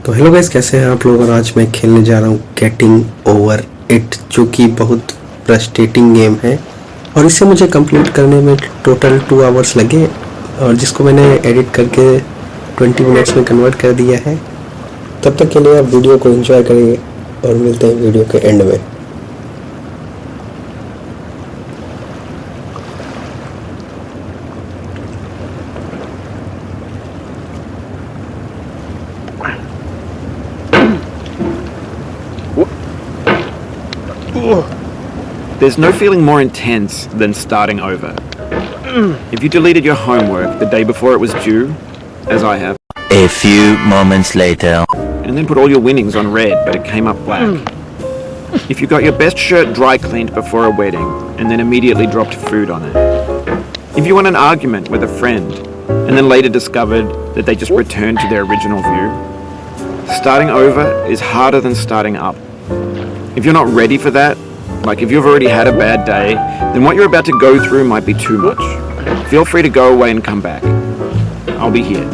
तो hello guys, कैसे हैं आप लोग। और आज मैं खेलने जा रहा हूँ गेटिंग ओवर इट, जो कि बहुत फ्रस्ट्रेटिंग गेम है और इसे मुझे कंप्लीट करने में टोटल 2 आवर्स लगे, और जिसको मैंने एडिट करके 20 मिनट्स में कन्वर्ट कर दिया है। तब तक के लिए आप वीडियो को एंजॉय करेंगे और मिलते हैं वीडियो के एंड में। There's no feeling more intense than starting over. If you deleted your homework the day before it was due, as I have, A few moments later. and then put all your winnings on red but it came up black. If you got your best shirt dry cleaned before a wedding and then immediately dropped food on it. If you won an argument with a friend and then later discovered that they just returned to their original view. Starting over is harder than starting up. If you're not ready for that, like if you've already had a bad day, then what you're about to go through might be too much. Feel free to go away and come back. I'll be here.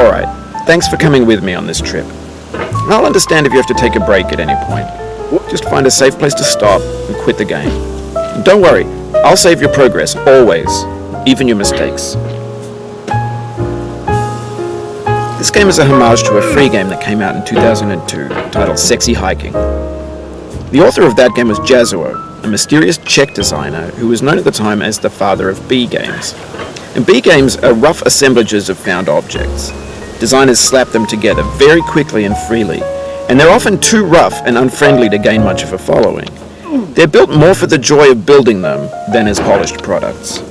Alright, thanks for coming with me on this trip. I'll understand if you have to take a break at any point. Just find a safe place to stop and quit the game. And don't worry, I'll save your progress, always, even your mistakes. This game is a homage to a free game that came out in 2002 titled Sexy Hiking. The author of that game was Jazuo, a mysterious Czech designer who was known at the time as the father of B games. And B games are rough assemblages of found objects. Designers slap them together very quickly and freely, and they're often too rough and unfriendly to gain much of a following. They're built more for the joy of building them than as polished products.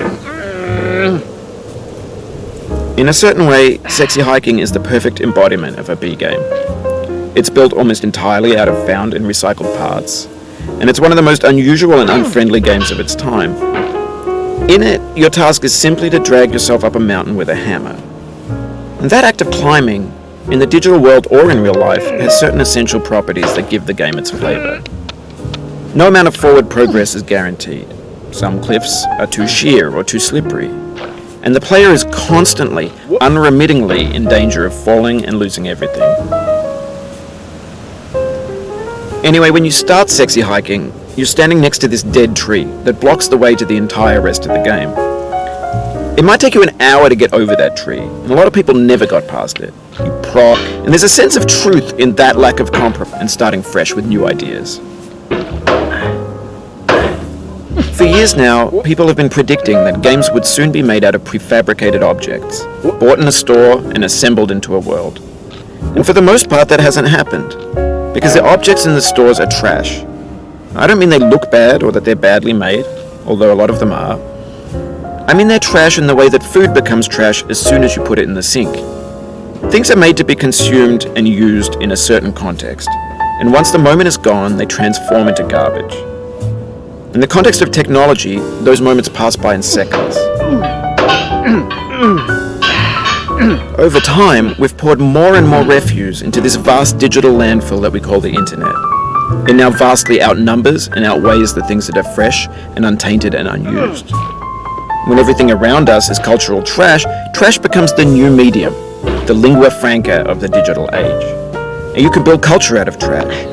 In a certain way, Sexy Hiking is the perfect embodiment of a B game. It's built almost entirely out of found and recycled parts, and it's one of the most unusual and unfriendly games of its time. In it, your task is simply to drag yourself up a mountain with a hammer. And that act of climbing, in the digital world or in real life, has certain essential properties that give the game its flavor. No amount of forward progress is guaranteed. Some cliffs are too sheer or too slippery. And the player is constantly, unremittingly in danger of falling and losing everything. Anyway, when you start Sexy Hiking, you're standing next to this dead tree that blocks the way to the entire rest of the game. It might take you an hour to get over that tree, and a lot of people never got past it. You prod, and there's a sense of truth in that lack of compromise and starting fresh with new ideas. For years now, people have been predicting that games would soon be made out of prefabricated objects, bought in a store and assembled into a world. And for the most part, that hasn't happened, because the objects in the stores are trash. I don't mean they look bad or that they're badly made, although a lot of them are. I mean they're trash in the way that food becomes trash as soon as you put it in the sink. Things are made to be consumed and used in a certain context, and once the moment is gone, they transform into garbage. In the context of technology, those moments pass by in seconds. Over time, we've poured more and more refuse into this vast digital landfill that we call the internet. It now vastly outnumbers and outweighs the things that are fresh and untainted and unused. When everything around us is cultural trash, trash becomes the new medium, the lingua franca of the digital age. And you can build culture out of trash,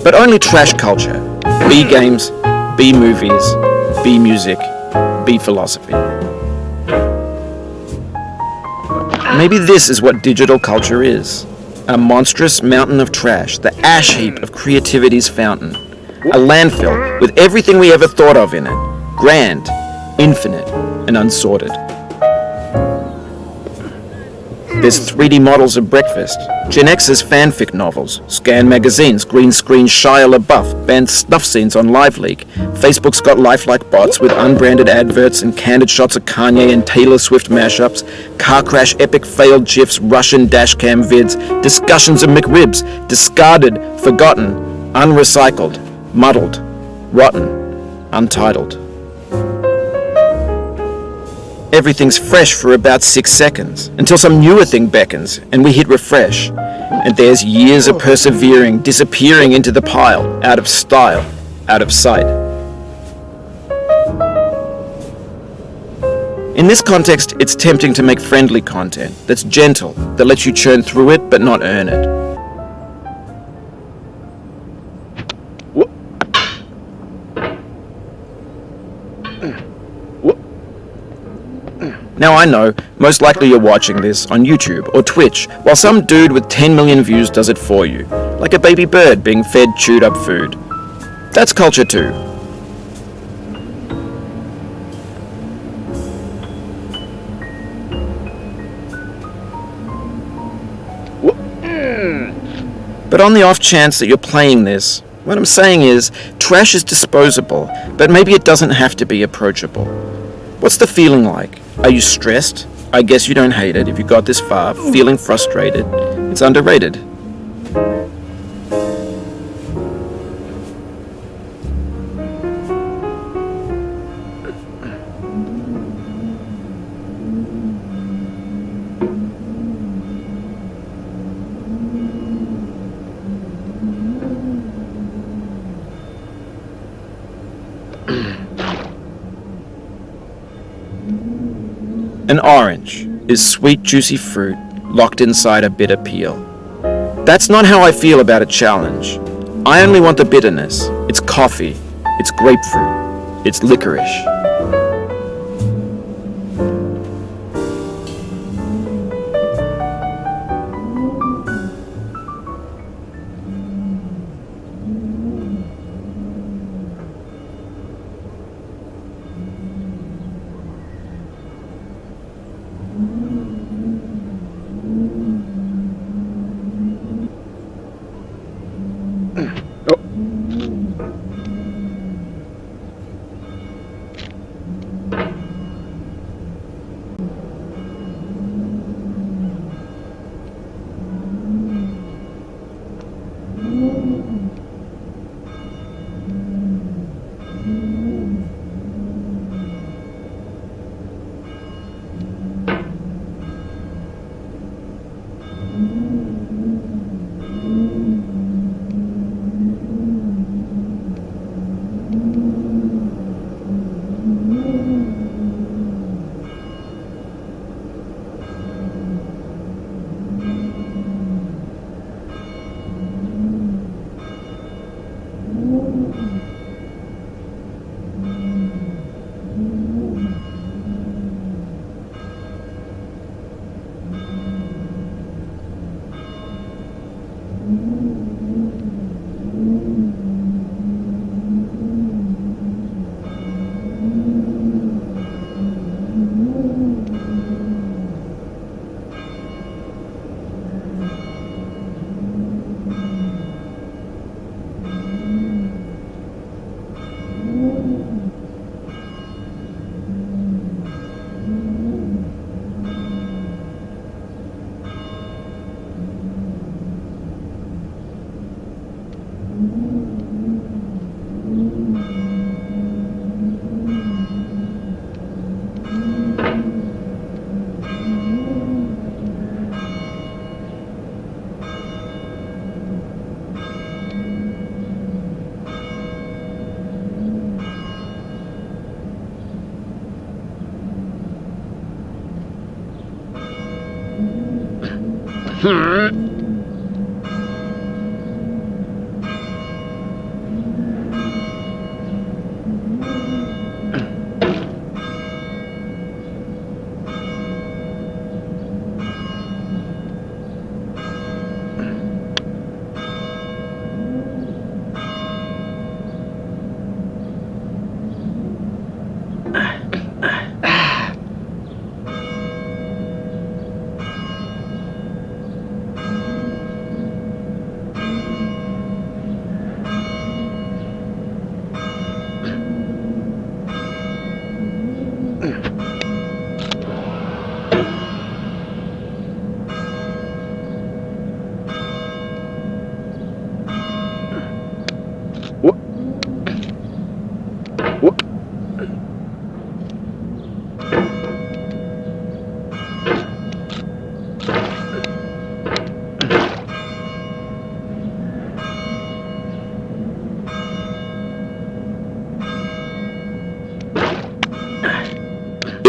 but only trash culture. B games, B movies, B music, B philosophy. Maybe this is what digital culture is. A monstrous mountain of trash, the ash heap of creativity's fountain. A landfill with everything we ever thought of in it. Grand, infinite, and unsorted. There's 3D models of breakfast, Gen X's fanfic novels, scan magazines, green screen Shia LaBeouf, banned snuff scenes on LiveLeak. Facebook's got lifelike bots with unbranded adverts and candid shots of Kanye and Taylor Swift mashups, car crash epic failed GIFs, Russian dashcam vids, discussions of McRibs, discarded, forgotten, unrecycled, muddled, rotten, untitled. Everything's fresh for about 6 seconds, until some newer thing beckons, and we hit refresh. And there's years of persevering disappearing into the pile, out of style, out of sight. In this context, it's tempting to make friendly content that's gentle, that lets you churn through it but not earn it. Now I know, most likely you're watching this on YouTube or Twitch, while some dude with 10 million views does it for you, like a baby bird being fed chewed up food. That's culture too. But on the off chance that you're playing this, what I'm saying is, trash is disposable, but maybe it doesn't have to be approachable. What's the feeling like? Are you stressed? I guess you don't hate it if you got this far, feeling frustrated. It's underrated. An orange is sweet, juicy fruit locked inside a bitter peel. That's not how I feel about a challenge. I only want the bitterness. It's coffee. It's grapefruit. It's licorice.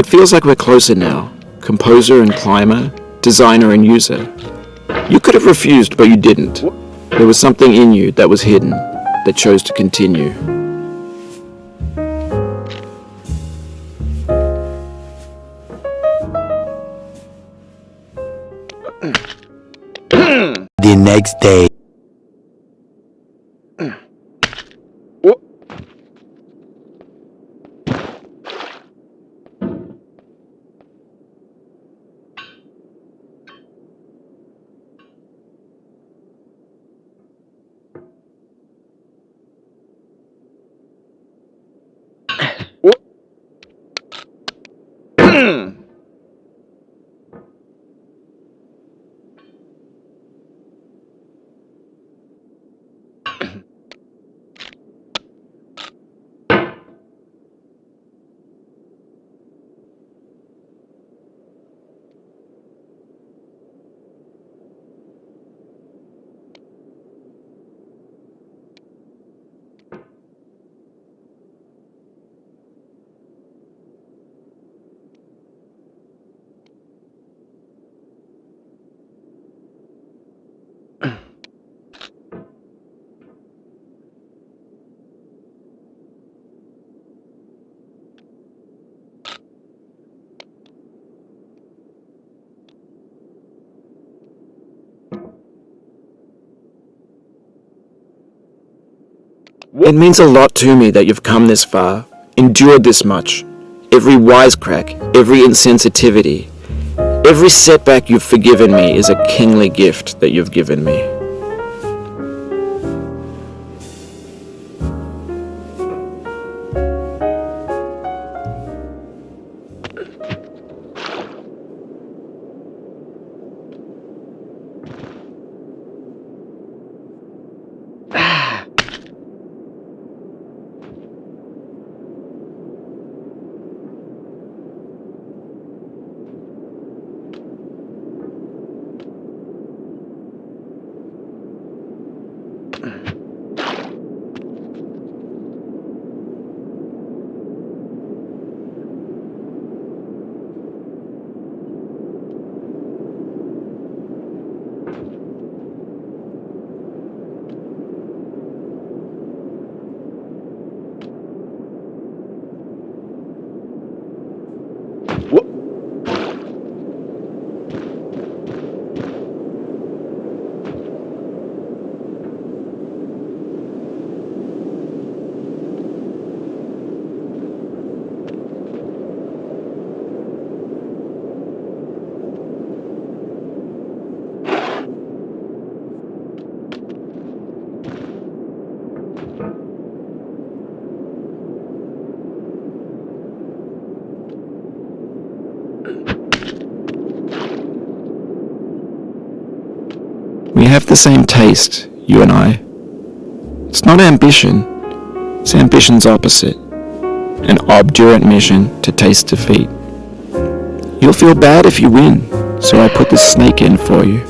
It feels like we're closer now, composer and climber, designer and user. You could have refused, but you didn't. There was something in you that was hidden, that chose to continue. The next day. It means a lot to me that you've come this far, endured this much. Every wisecrack, every insensitivity, every setback you've forgiven me is a kingly gift that you've given me. We have the same taste, you and I. It's not ambition, it's ambition's opposite. An obdurate mission to taste defeat. You'll feel bad if you win, so I put this snake in for you.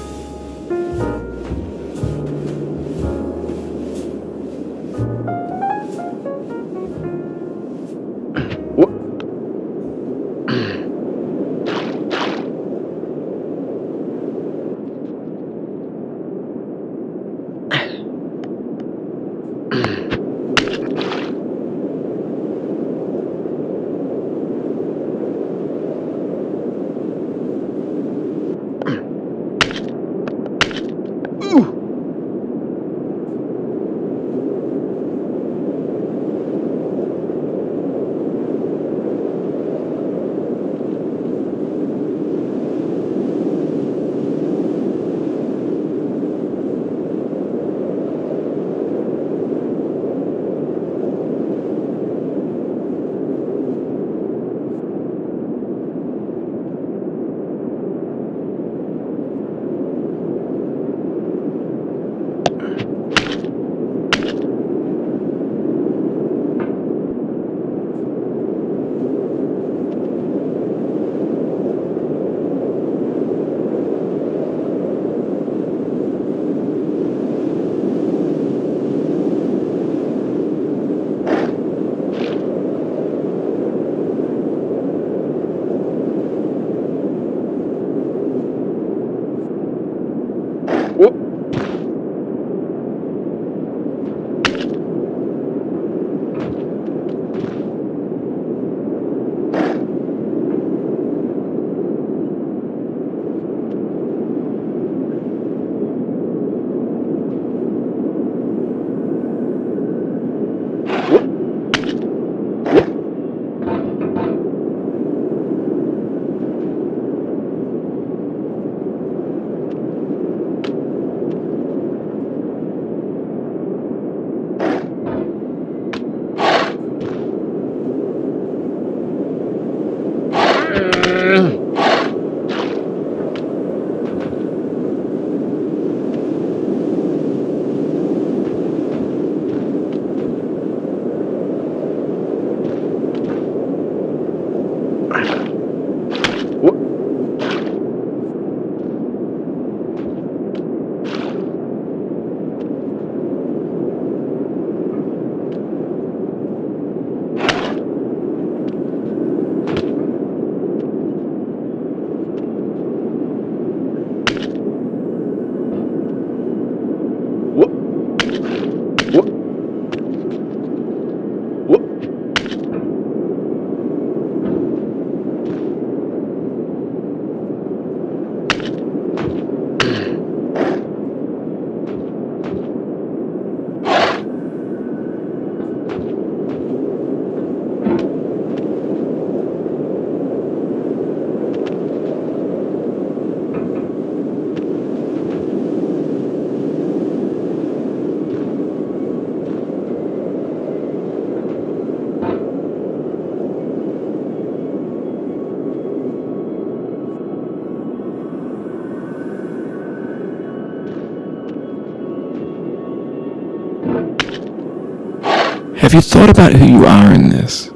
Have you thought about who you are in this?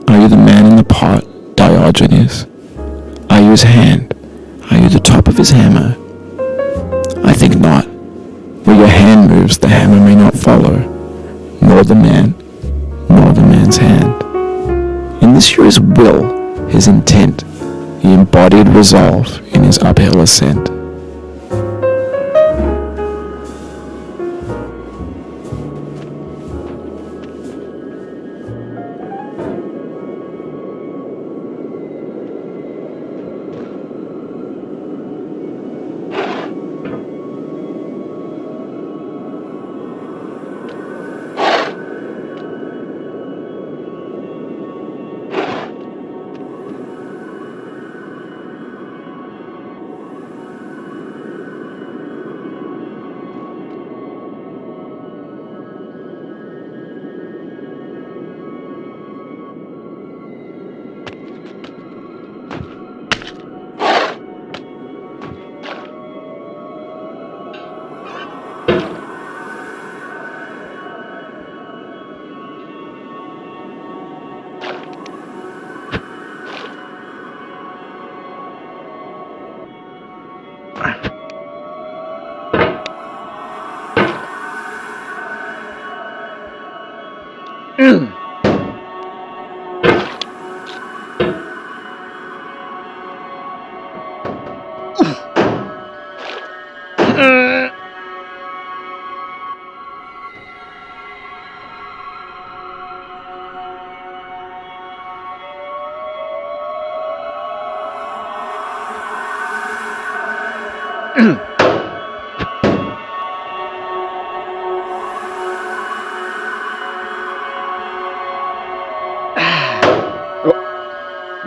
Are you the man in the pot, Diogenes? Are you his hand? Are you the top of his hammer? I think not. Where your hand moves, the hammer may not follow, nor the man, nor the man's hand. In this you're his will, his intent, the embodied resolve in his uphill ascent.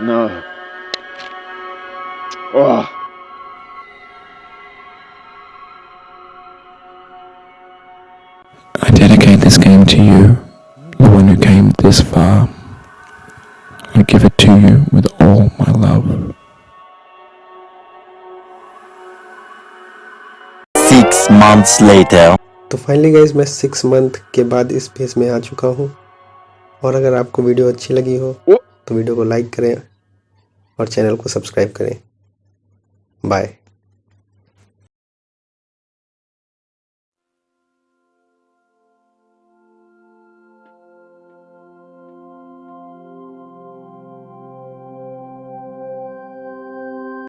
No. Oh. I dedicate this game to you, the one who came this far. I give it to you with all my love. 6 months later. तो finally guys मैं 6 month के बाद इस page में आ चुका हूँ। और अगर आपको वीडियो अच्छी लगी हो तो वीडियो को लाइक करें और चैनल को सब्सक्राइब करें। बाय।